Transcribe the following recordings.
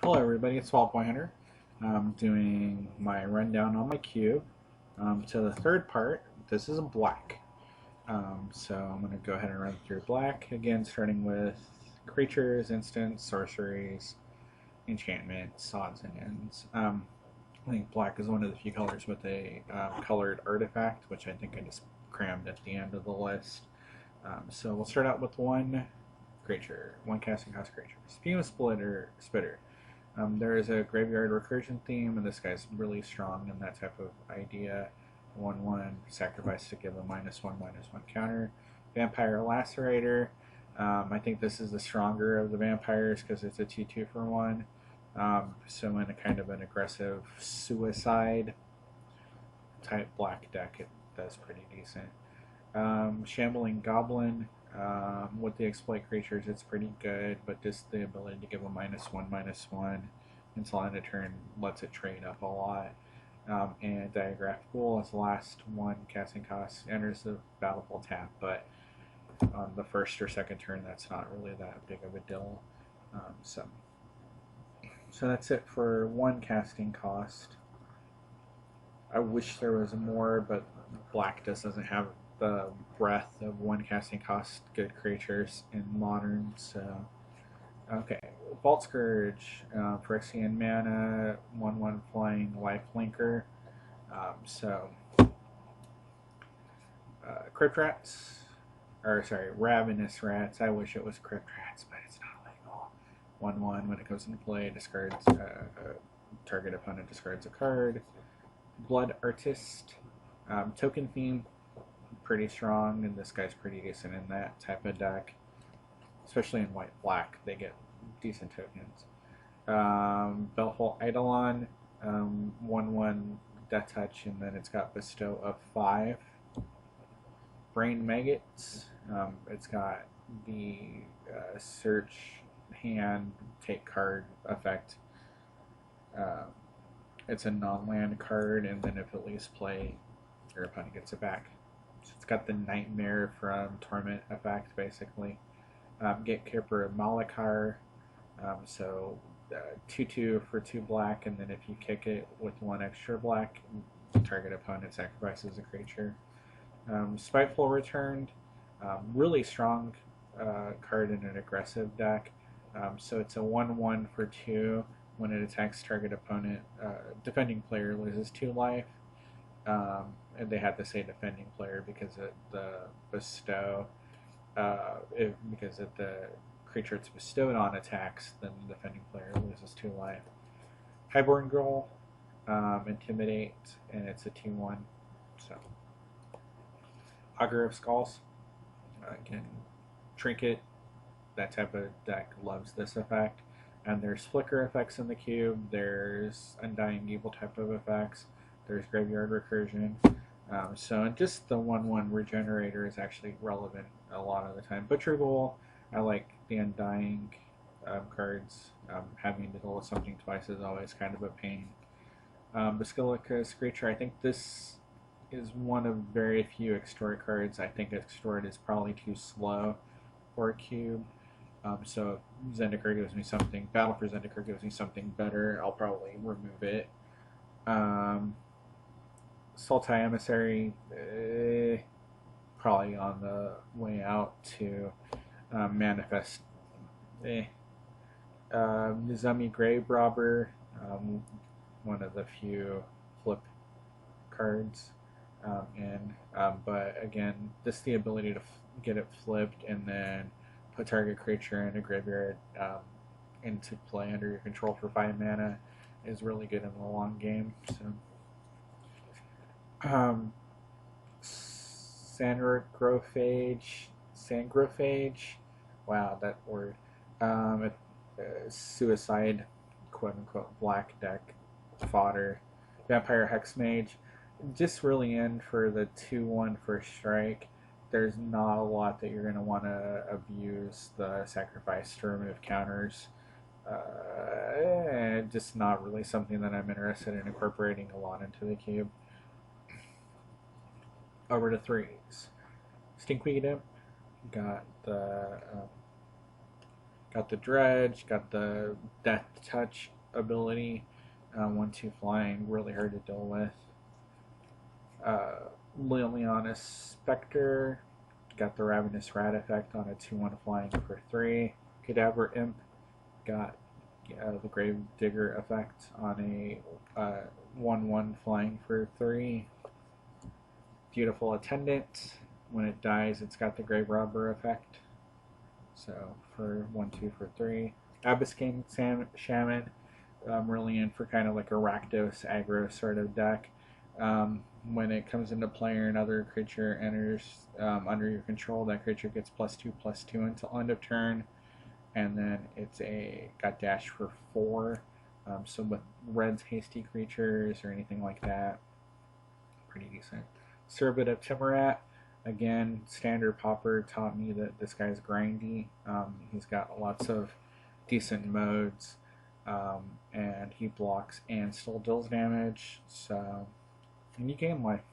Hello everybody, it's Vaultboyhunter. I'm doing my rundown on my cube. To the third part, this is a black. So I'm going to go ahead and run through black, again starting with creatures, instants, sorceries, enchantments, odds and ends. I think black is one of the few colors with a colored artifact, which I think I just crammed at the end of the list. So we'll start out with one creature, one casting cost creature. Spume Spitter. There is a graveyard recursion theme, and this guy's really strong in that type of idea. 1/1 sacrifice to give a -1/-1 counter. Vampire Lacerator. I think this is the stronger of the vampires because it's a 2/2 for 1. So in a kind of an aggressive suicide type black deck, it does pretty decent. Shambling Goblin. With the exploit creatures, it's pretty good, but just the ability to give a -1/-1 until end of turn lets it trade up a lot. And Diagraph Ghoul as the last one casting cost enters the battlefield tap, but on the first or second turn, that's not really that big of a deal. So that's it for one casting cost. I wish there was more, but black just doesn't have the breadth of one casting cost good creatures in modern. So okay, Vault Scourge, Phyrexian mana, 1/1 flying lifelinker. So Crypt Rats, or sorry, Ravenous Rats. I wish it was Crypt Rats, but it's not legal. 1/1 when it goes into play, discards target opponent discards a card. Blood Artist, token theme, pretty strong, and this guy's pretty decent in that type of deck, especially in white black. They get decent tokens. Belful Eidolon, 1/1 Death Touch, and then it's got Bestow of 5. Brain Maggots, it's got the search hand take card effect. It's a non-land card, and then if it leaves play, your opponent gets it back. So it's got the Nightmare from Torment effect, basically. Gatekeeper Malakar, so 2/2 for 2 black, and then if you kick it with 1 extra black, the target opponent sacrifices a creature. Spiteful Returned, really strong card in an aggressive deck. So it's a 1/1 for 2. When it attacks target opponent, defending player loses 2 life. And they had to say defending player because of the bestow. Because if the creature it's bestowed on attacks, then the defending player loses 2 life. Highborn Girl, Intimidate, and it's a 2/1. So, Augur of Skulls, again, Trinket, that type of deck loves this effect. And there's flicker effects in the cube, there's Undying Evil type of effects, there's Graveyard Recursion. So just the 1/1 Regenerator is actually relevant a lot of the time. Butcher Ghoul, I like the Undying cards. Having to deal with something twice is always kind of a pain. Basilica Screecher, I think this is one of very few Extort cards. I think Extort is probably too slow for a cube. So if Zendikar gives me something, Battle for Zendikar gives me something better, I'll probably remove it. Sultai Emissary, probably on the way out to Manifest. Nizami Grave Robber, one of the few flip cards. But again, just the ability to get it flipped and then put target creature in a graveyard into play under your control for 5 mana is really good in the long game. So, Sangrophage, wow, that word. Suicide, quote unquote, black deck fodder. Vampire Hexmage, just really in for the 2/1 first strike. There's not a lot that you're going to want to abuse the sacrifice to remove counters. Just not really something that I'm interested in incorporating a lot into the cube. Over to 3s. Stinkweed Imp, got the Got the Dredge, got the Death Touch ability, 1/2 flying, really hard to deal with. Liliana's Spectre, got the Ravenous Rat effect on a 2/1 flying for 3. Cadaver Imp got the Grave Digger effect on a 1/1 flying for 3. Beautiful Attendant, when it dies, it's got the Grave Robber effect. So for 1/2 for 3. Abyssine Shaman, really in for kind of like a Rakdos aggro sort of deck. When it comes into play or another creature enters under your control, that creature gets +2/+2 until end of turn, and then it's got dash for 4. So with red's hasty creatures or anything like that, pretty decent. Cerbid of Timorat, again, standard popper taught me that this guy's grindy. He's got lots of decent modes, and he blocks and still deals damage. So, and you gain life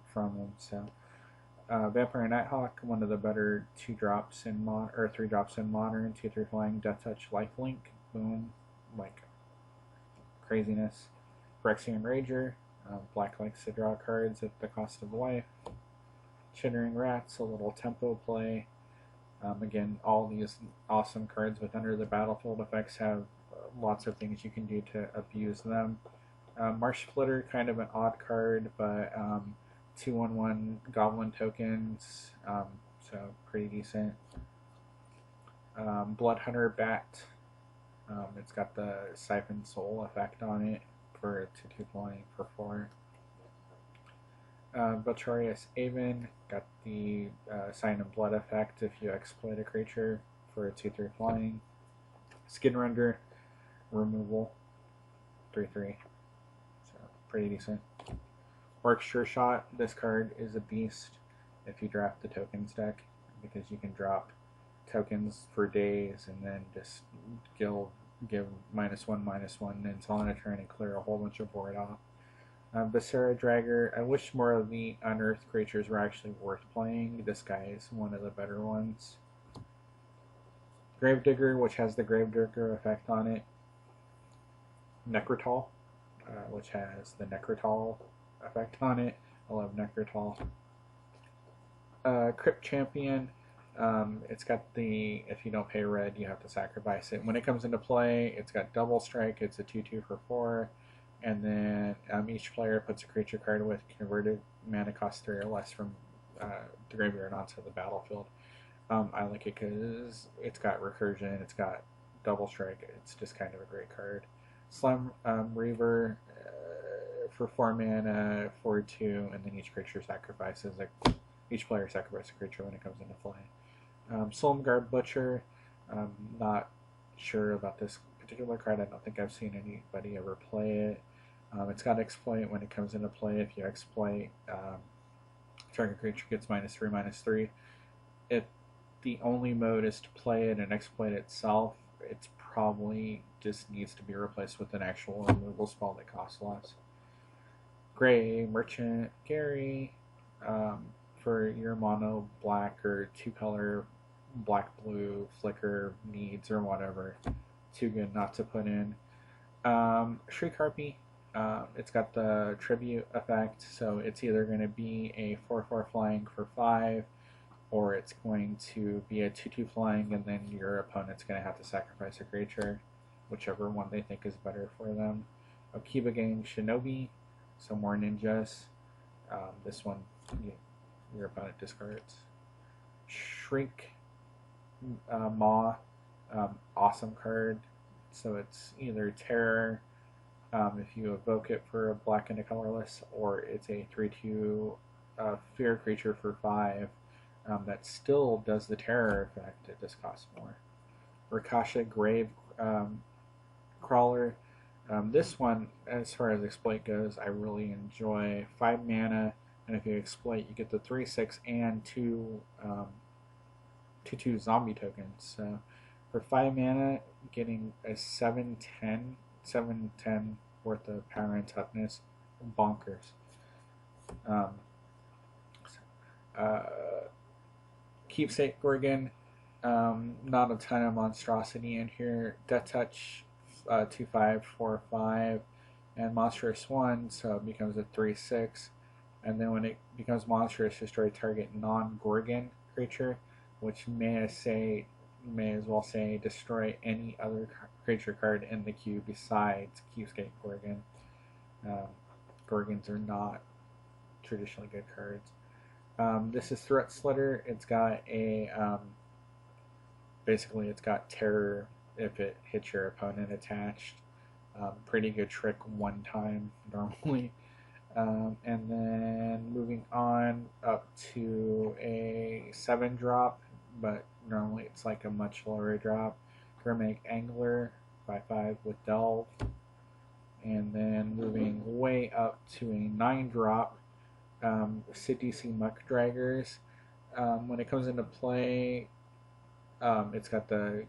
from him. So, Vampire Nighthawk, one of the better 2-drops in modern or 3-drops in modern. 2/3 flying, Death Touch, Lifelink, boom, like craziness. Phyrexian Rager, black likes to draw cards at the cost of life. Chittering Rats, a little tempo play. Again, all these awesome cards with under the battlefield effects have lots of things you can do to abuse them. Marsh Splitter, kind of an odd card, but 2/1 Goblin tokens, so pretty decent. Bloodhunter Bat, it's got the Siphon Soul effect on it for 2/2 flying for 4. Belcharius Aven, got the Sign of Blood effect if you exploit a creature for a 2/3 flying. Skinrender, removal, 3/3, so pretty decent. Orc Sure Shot, this card is a beast if you draft the tokens deck, because you can drop tokens for days and then just give -1/-1 until end of turn and clear a whole bunch of board off. Viscera Dragger, I wish more of the unearthed creatures were actually worth playing. This guy is one of the better ones. Gravedigger, which has the Gravedigger effect on it. Necrotol, which has the Necrotol effect on it. I love Necrotol. Crypt Champion, it's got the, if you don't pay red, you have to sacrifice it. When it comes into play, it's got double strike, it's a 2/2 for 4. And then each player puts a creature card with converted mana cost 3 or less from the graveyard onto the battlefield. I like it because it's got recursion, it's got double strike, it's just kind of a great card. Slime Reaver for 4 mana, 4/2, and then each creature sacrifices, like each player sacrifices a creature when it comes into play. Solemnguard Butcher, not sure about this particular card. I don't think I've seen anybody ever play it. It's got exploit when it comes into play. If you exploit, target creature gets -3/-3. If the only mode is to play it and exploit itself, it's probably just needs to be replaced with an actual removal spell that costs less. Gray Merchant Gary, for your mono black or 2-color black-blue flicker needs or whatever. Too good not to put in. Shriek Harpy, it's got the tribute effect, so it's either going to be a 4/4 flying for 5, or it's going to be a 2/2 flying, and then your opponent's going to have to sacrifice a creature, whichever one they think is better for them. Okiba Gang Shinobi, so more ninjas. This one, your opponent discards. Shriek Maw, awesome card. So it's either Terror, if you evoke it for a black and a colorless, or it's a 3/2 fear creature for 5 that still does the Terror effect. It just costs more. Rakasha Grave Crawler. This one, as far as exploit goes, I really enjoy. 5 mana, and if you exploit, you get the 3/6 and 2/2 zombie tokens. So for 5 mana, getting a 7/10 worth of power and toughness, bonkers. Keepsake Gorgon, Not a ton of monstrosity in here. Death Touch 2/5, 4/5, and Monstrous 1, so it becomes a 3/6. And then when it becomes monstrous, destroy target non-Gorgon creature, which may as well say destroy any other creature card in the queue besides Cubescape Gorgon. Gorgons are not traditionally good cards. This is Threat Slitter. It's got a basically it's got terror if it hits your opponent attached. Pretty good trick one time normally. And then moving on up to a 7-drop, but normally it's like a much lower drop. Grimmick Angler 5/5 with Delve. And then moving way up to a 9-drop, CDC Muck Draggers. When it comes into play, it's got the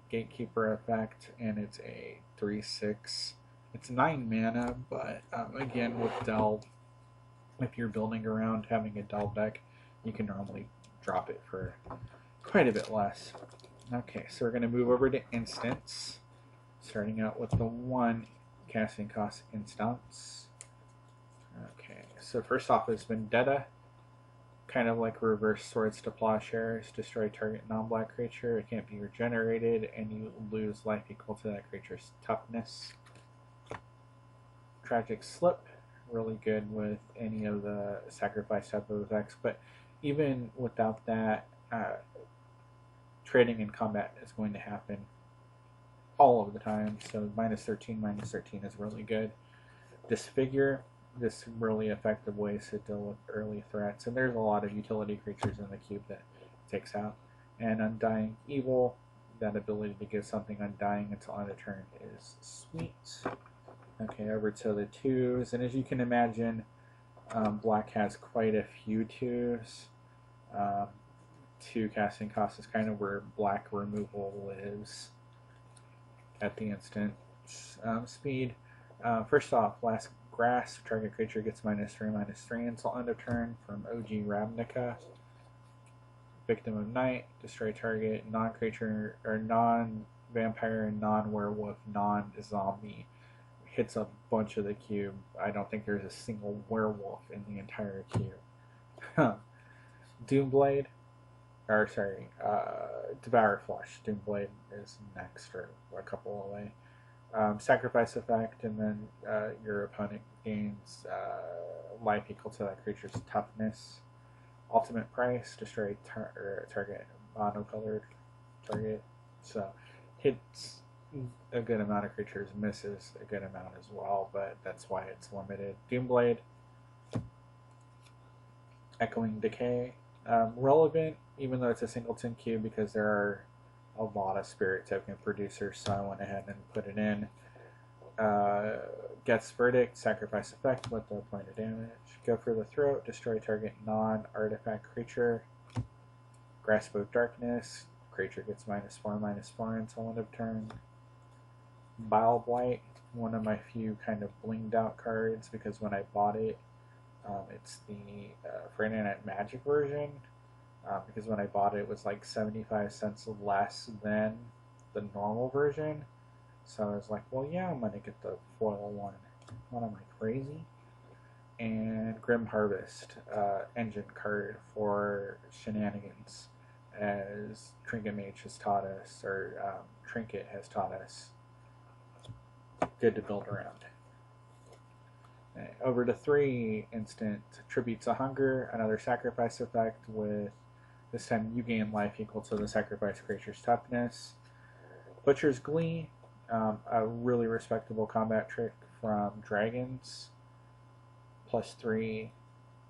Gatekeeper effect, and it's a 3/6. It's 9 mana, but again with Delve, if you're building around having a Delve deck, you can normally drop it for quite a bit less. Okay, so we're going to move over to instants, starting out with the 1 casting cost instance. Okay, so first off is Vendetta, kind of like reverse Swords to Plowshares. Destroy target non-black creature. It can't be regenerated, and you lose life equal to that creature's toughness. Tragic Slip, really good with any of the sacrifice type of effects, but even without that, trading in combat is going to happen all of the time, so -13 is really good. Disfigure, this really effective ways to deal with early threats, and there's a lot of utility creatures in the cube that it takes out. And Undying Evil, that ability to give something undying until end of turn is sweet. Okay, over to the 2s, and as you can imagine, black has quite a few 2s. 2 casting cost is kind of where black removal lives at the instant. Speed, first off, Last Grasp, target creature gets -3/-3 until end of turn from OG Ravnica. Victim of Night, destroy target non-creature or non-vampire, non-werewolf, non-zombie. Hits a bunch of the cube. I don't think there's a single werewolf in the entire cube. Doomblade, or sorry, Devour Flesh. Doomblade is next, or a couple away. Sacrifice effect, and then your opponent gains life equal to that creature's toughness. Ultimate Price, destroy target mono-colored target. So hits a good amount of creatures, misses a good amount as well, but that's why it's limited. Doomblade, Echoing Decay, relevant even though it's a singleton cube because there are a lot of spirit token producers, so I went ahead and put it in. Gets Verdict, sacrifice effect with a point of damage. Go for the Throat, destroy target non-artifact creature. Grasp of Darkness, creature gets -4/-4 until end of turn. Bile Blight, one of my few kind of blinged out cards because when I bought it, it's the Friday Night Magic version. Because when I bought it, it was like 75 cents less than the normal version. So I was like, well, yeah, I'm going to get the foil one. What am I, crazy? And Grim Harvest, engine card for shenanigans, as Trinket Mage has taught us, or Trinket has taught us. Good to build around. Over to 3, instant Tribute to Hunger, another sacrifice effect with, this time you gain life equal to the sacrifice creature's toughness. Butcher's Glee, a really respectable combat trick from Dragons. +3,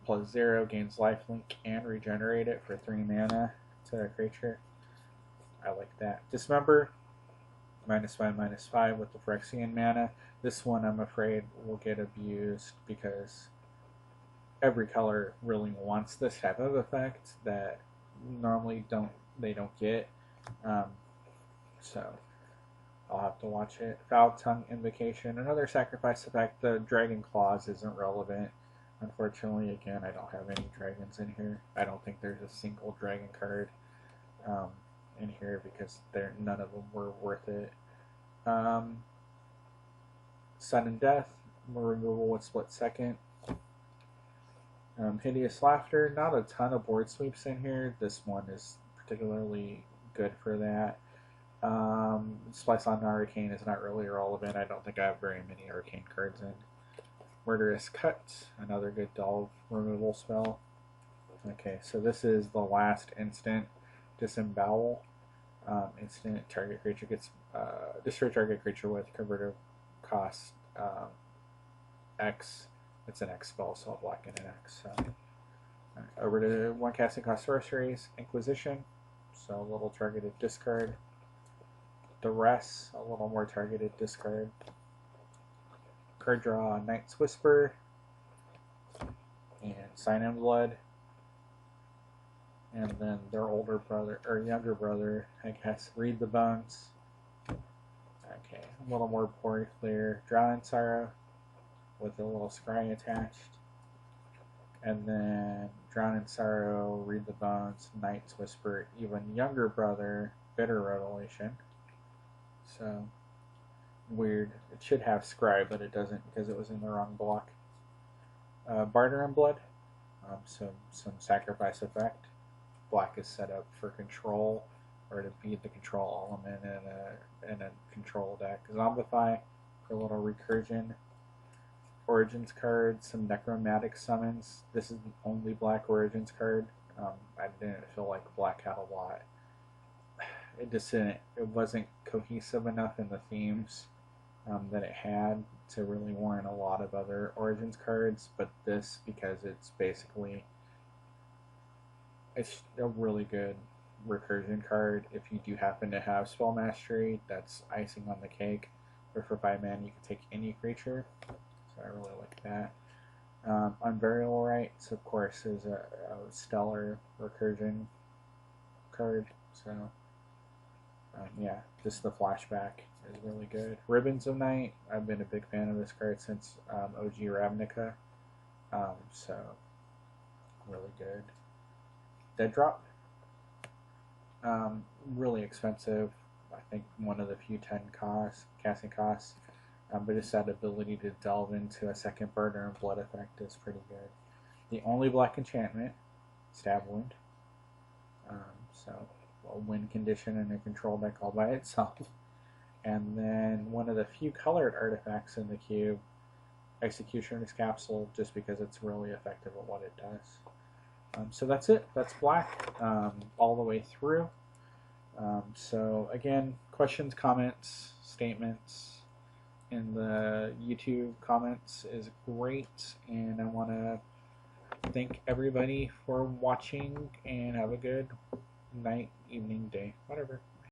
+0, gains lifelink and regenerate it for 3 mana to a creature. I like that. Dismember, -5/-5 with the Phyrexian mana. This one I'm afraid will get abused because every color really wants this type of effect that normally they don't get. So I'll have to watch it. Foul Tongue Invocation, another sacrifice effect. The Dragon Claws isn't relevant. Unfortunately, again, I don't have any dragons in here. I don't think there's a single dragon card. in here because none of them were worth it. Sudden Death, removal with split second. Hideous Laughter, not a ton of board sweeps in here. This one is particularly good for that. Splice on Arcane is not really relevant. I don't think I have very many Arcane cards in. Murderous Cut, another good Delve removal spell. Okay, so this is the last instant. Disembowel. Instant, target creature gets destroy target creature with converter cost X. It's an X spell, so I'll black in an X. So, over to one casting cost sorceries. Inquisition, so a little targeted discard. Duress, a little more targeted discard. Card draw, Night's Whisper, and Sign in Blood. And then their older brother, or younger brother, I guess, Read the Bones. Okay, a little more poor clear. Drown in Sorrow with a little scry attached. And then Drown in Sorrow, Read the Bones, Night's Whisper, even younger brother, Bitter Revelation. So, weird. It should have scry, but it doesn't because it was in the wrong block. Barter in Blood, so some sacrifice effect. Black is set up for control, or to beat the control element in a control deck. Zombify for a little recursion. Origins card, some necromantic summons. This is the only black Origins card. I didn't feel like black had a lot. It just didn't. It wasn't cohesive enough in the themes that it had to really warrant a lot of other Origins cards. But this, because it's basically it's a really good recursion card. If you do happen to have Spell Mastery, that's icing on the cake. Or for 5 mana, you can take any creature. So I really like that. Unburial Rites, of course, is a stellar recursion card. So, yeah, just the flashback is really good. Ribbons of Night, I've been a big fan of this card since OG Ravnica. So, really good. Dead Drop, really expensive. I think one of the few 10 casting costs, but just that ability to delve into a second Burner and Blood effect is pretty good. The only black enchantment, Stab Wound, so a win condition in a control deck all by itself. And then one of the few colored artifacts in the cube, Executioner's Capsule, just because it's really effective at what it does. So that's it. That's black all the way through. So again, questions, comments, statements in the YouTube comments is great. And I want to thank everybody for watching and have a good night, evening, day, whatever.